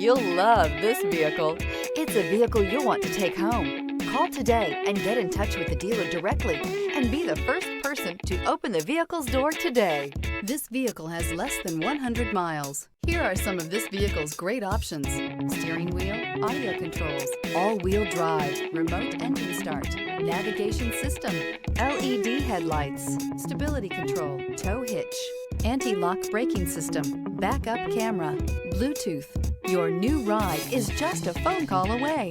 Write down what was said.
You'll love this vehicle. It's a vehicle you'll want to take home. Call today and get in touch with the dealer directly and be the first person to open the vehicle's door today. This vehicle has less than 100 miles. Here are some of this vehicle's great options: steering wheel audio controls, all-wheel drive, remote engine start, navigation system, LED headlights, stability control, tow hitch, anti-lock braking system, backup camera, Bluetooth. Your new ride is just a phone call away.